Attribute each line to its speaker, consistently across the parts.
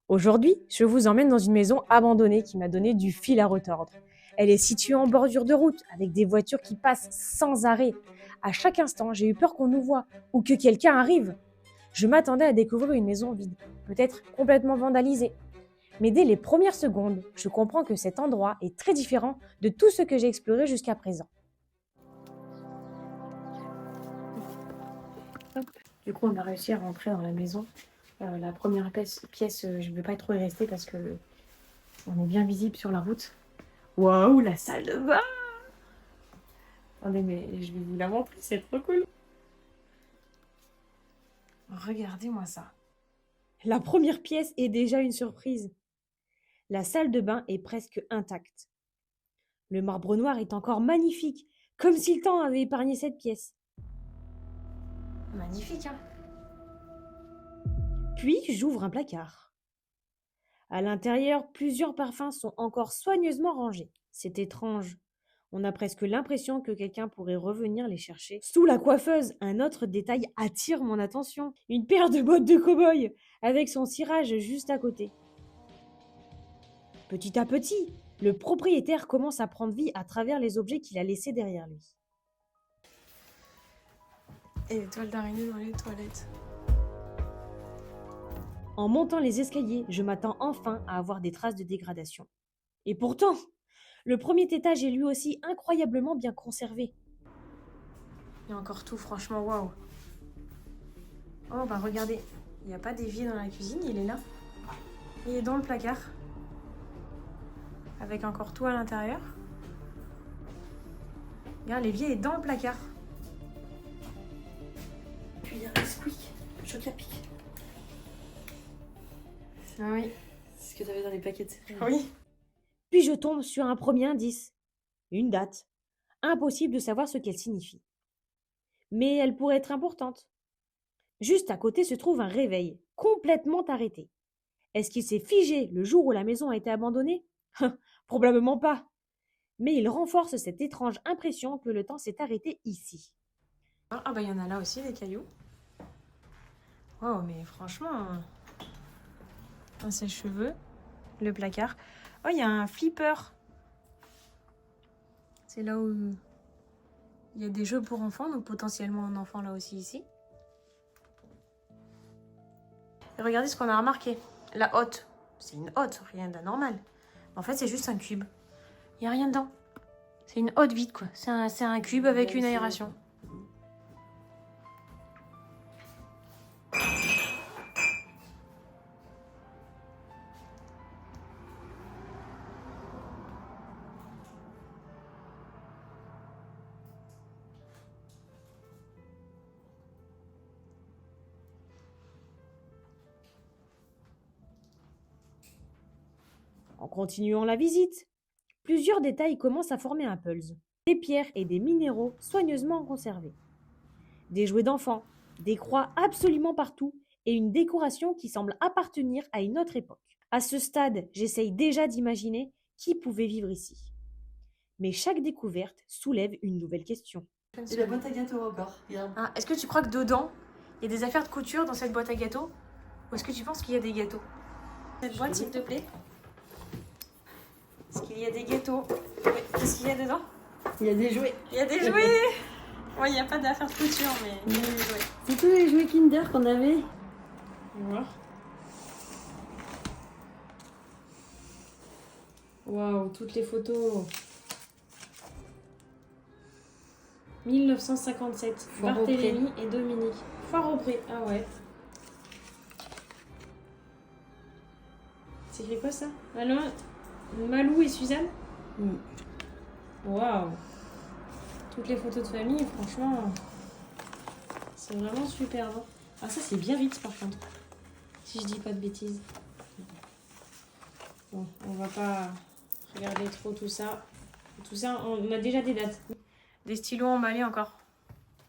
Speaker 1: Aujourd'hui, je vous emmène dans une maison abandonnée qui m'a donné du fil à retordre. Elle est située en bordure de route, avec des voitures qui passent sans arrêt. À chaque instant, j'ai eu peur qu'on nous voie ou que quelqu'un arrive. Je m'attendais à découvrir une maison vide, peut-être complètement vandalisée. Mais dès les premières secondes, je comprends que cet endroit est très différent de tout ce que j'ai exploré jusqu'à présent. Du coup, on a réussi à rentrer dans la maison. La première pièce, je ne vais pas trop y rester parce que on est bien visible sur la route. Waouh, la salle de bain! Attendez, mais je vais vous la montrer, c'est trop cool. Regardez-moi ça. La première pièce est déjà une surprise. La salle de bain est presque intacte. Le marbre noir est encore magnifique, comme si le temps avait épargné cette pièce. Magnifique, hein? Puis j'ouvre un placard. À l'intérieur, plusieurs parfums sont encore soigneusement rangés. C'est étrange. On a presque l'impression que quelqu'un pourrait revenir les chercher. Sous la coiffeuse, un autre détail attire mon attention. Une paire de bottes de cow-boy, avec son cirage juste à côté. Petit à petit, le propriétaire commence à prendre vie à travers les objets qu'il a laissés derrière lui.
Speaker 2: Et des toiles d'araignée dans les toilettes.
Speaker 1: En montant les escaliers, je m'attends enfin à avoir des traces de dégradation. Et pourtant, le premier étage est lui aussi incroyablement bien conservé.
Speaker 2: Il y a encore tout, franchement, waouh. Oh, bah regardez, il n'y a pas d'évier dans la cuisine, il est là. Il est dans le placard. Avec encore tout à l'intérieur. Regarde, l'évier est dans le placard.
Speaker 3: Puis il y a un squeak, choc à pic.
Speaker 2: Ah oui.
Speaker 3: C'est ce que t'avais dans les paquets de céréales.
Speaker 2: Oui.
Speaker 1: Puis je tombe sur un premier indice. Une date. Impossible de savoir ce qu'elle signifie. Mais elle pourrait être importante. Juste à côté se trouve un réveil, complètement arrêté. Est-ce qu'il s'est figé le jour où la maison a été abandonnée? Probablement pas. Mais il renforce cette étrange impression que le temps s'est arrêté ici.
Speaker 2: Ah bah il y en a là aussi, des cailloux. Wow, mais franchement... Un sèche-cheveux, le placard. Oh, il y a un flipper. C'est là où il y a des jeux pour enfants, donc potentiellement un enfant là aussi ici. Et regardez ce qu'on a remarqué. La hotte. C'est une hotte, rien d'anormal. En fait, c'est juste un cube. Il n'y a rien dedans. C'est une hotte vide, quoi. C'est un cube avec une aération.
Speaker 1: En continuant la visite, plusieurs détails commencent à former un puzzle. Des pierres et des minéraux soigneusement conservés. Des jouets d'enfants, des croix absolument partout et une décoration qui semble appartenir à une autre époque. À ce stade, j'essaye déjà d'imaginer qui pouvait vivre ici. Mais chaque découverte soulève une nouvelle question.
Speaker 3: Et la boîte à gâteaux encore, regarde.
Speaker 2: Ah, est-ce que tu crois que dedans, il y a des affaires de couture dans cette boîte à gâteaux? Ou est-ce que tu penses qu'il y a des gâteaux? Cette boîte, s'il te plaît. Est-ce qu'il y a des gâteaux? Oui. Qu'est-ce qu'il y a dedans?
Speaker 3: Il y a des jouets.
Speaker 2: Il y a des jouets. Ouais, il n'y a pas d'affaires de couture, mais il y a des jouets.
Speaker 3: C'est tous les jouets Kinder qu'on avait.
Speaker 2: Waouh, toutes les photos. 1957.
Speaker 3: Foire au
Speaker 2: Barthélemy et Dominique. Foire au pré. Ah ouais. C'est écrit quoi ça? Alors, Malou et Suzanne? Waouh. Toutes les photos de famille, franchement, c'est vraiment superbe. Hein. Ah ça c'est bien vite par contre. Si je dis pas de bêtises. Bon, on va pas regarder trop tout ça. Tout ça, on a déjà des dates. Des stylos emballés encore.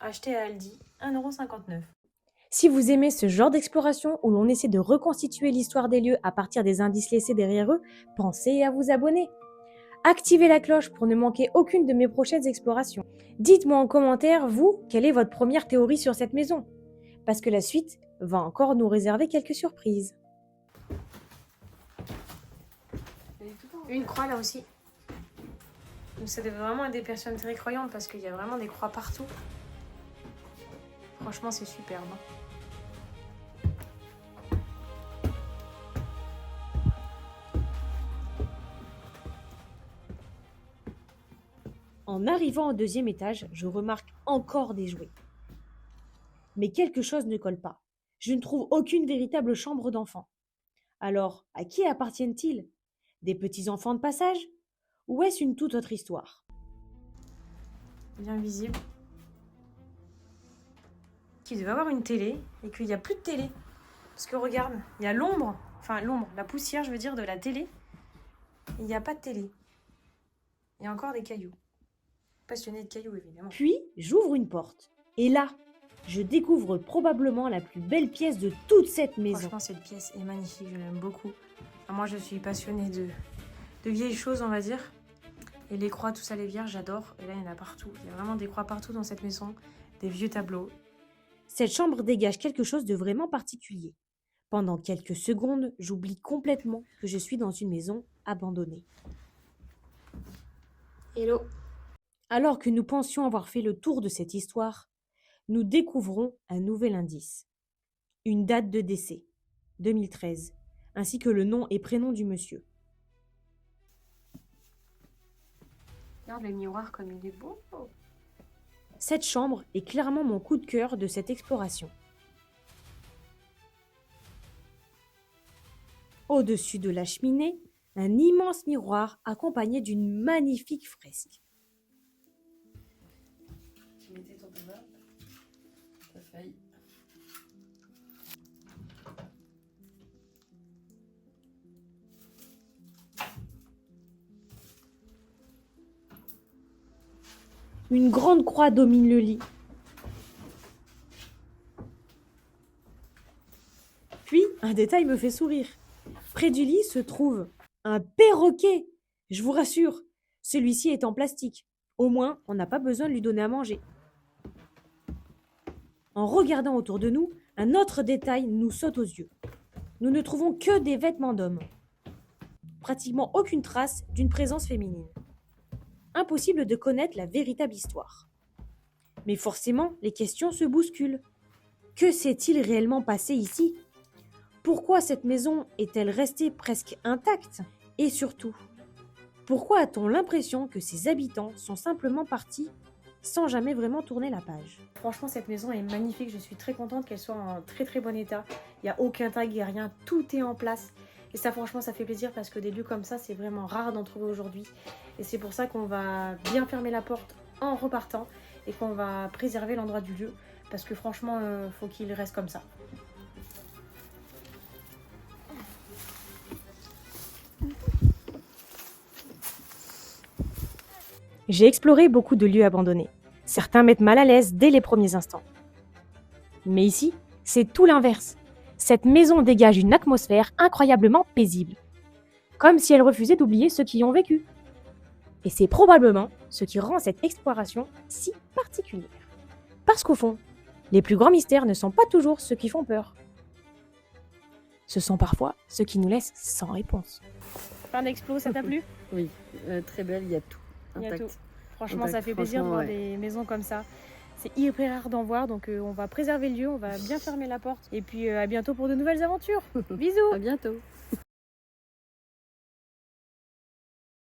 Speaker 2: Achetés à Aldi, 1,59 €.
Speaker 1: Si vous aimez ce genre d'exploration où l'on essaie de reconstituer l'histoire des lieux à partir des indices laissés derrière eux, pensez à vous abonner. Activez la cloche pour ne manquer aucune de mes prochaines explorations. Dites-moi en commentaire, vous, quelle est votre première théorie sur cette maison? Parce que la suite va encore nous réserver quelques surprises.
Speaker 2: Une croix là aussi. Donc ça devait vraiment être des personnes très croyantes parce qu'il y a vraiment des croix partout. Franchement, c'est superbe.
Speaker 1: En arrivant au deuxième étage, je remarque encore des jouets. Mais quelque chose ne colle pas. Je ne trouve aucune véritable chambre d'enfant. Alors, à qui appartiennent-ils? Des petits-enfants de passage? Ou est-ce une toute autre histoire?
Speaker 2: Bien visible. Qu'il devait avoir une télé et qu'il n'y a plus de télé. Parce que regarde, il y a l'ombre, la poussière, je veux dire, de la télé. Et il n'y a pas de télé. Il y a encore des cailloux. Passionné de cailloux, évidemment.
Speaker 1: Puis, j'ouvre une porte. Et là, je découvre probablement la plus belle pièce de toute cette maison.
Speaker 2: Franchement, cette pièce est magnifique, je l'aime beaucoup. Moi, je suis passionnée de vieilles choses, on va dire. Et les croix, tout ça, les vierges, j'adore. Et là, il y en a partout. Il y a vraiment des croix partout dans cette maison. Des vieux tableaux.
Speaker 1: Cette chambre dégage quelque chose de vraiment particulier. Pendant quelques secondes, j'oublie complètement que je suis dans une maison abandonnée.
Speaker 2: Hello.
Speaker 1: Alors que nous pensions avoir fait le tour de cette histoire, nous découvrons un nouvel indice. Une date de décès, 2013, ainsi que le nom et prénom du monsieur.
Speaker 2: Regarde le miroir comme il est beau.
Speaker 1: Cette chambre est clairement mon coup de cœur de cette exploration. Au-dessus de la cheminée, un immense miroir accompagné d'une magnifique fresque.
Speaker 3: Tu mettais ton tabac, ta feuille.
Speaker 1: Une grande croix domine le lit. Puis, un détail me fait sourire. Près du lit se trouve un perroquet. Je vous rassure, celui-ci est en plastique. Au moins, on n'a pas besoin de lui donner à manger. En regardant autour de nous, un autre détail nous saute aux yeux. Nous ne trouvons que des vêtements d'hommes. Pratiquement aucune trace d'une présence féminine. Impossible de connaître la véritable histoire. Mais forcément, les questions se bousculent. Que s'est-il réellement passé ici? Pourquoi cette maison est-elle restée presque intacte? Et surtout, pourquoi a-t-on l'impression que ses habitants sont simplement partis sans jamais vraiment tourner la page?
Speaker 2: Franchement, cette maison est magnifique. Je suis très contente qu'elle soit en très très bon état. Il n'y a aucun tag, il n'y a rien. Tout est en place. Et ça, franchement, ça fait plaisir parce que des lieux comme ça, c'est vraiment rare d'en trouver aujourd'hui. Et c'est pour ça qu'on va bien fermer la porte en repartant et qu'on va préserver l'endroit du lieu. Parce que franchement, faut qu'il reste comme ça.
Speaker 1: J'ai exploré beaucoup de lieux abandonnés. Certains mettent mal à l'aise dès les premiers instants. Mais ici, c'est tout l'inverse. Cette maison dégage une atmosphère incroyablement paisible. Comme si elle refusait d'oublier ceux qui y ont vécu. Et c'est probablement ce qui rend cette exploration si particulière. Parce qu'au fond, les plus grands mystères ne sont pas toujours ceux qui font peur. Ce sont parfois ceux qui nous laissent sans réponse.
Speaker 2: Fin d'explo, ça t'a plu?
Speaker 3: Oui, très belle, il y a tout.
Speaker 2: Il y a
Speaker 3: Intact.
Speaker 2: tout. Franchement,
Speaker 3: Intact,
Speaker 2: ça fait plaisir de voir
Speaker 3: franchement,
Speaker 2: des maisons comme ça. C'est hyper rare d'en voir, donc on va préserver le lieu, on va bien fermer la porte. Et puis à bientôt pour de nouvelles aventures. Bisous!
Speaker 3: À bientôt.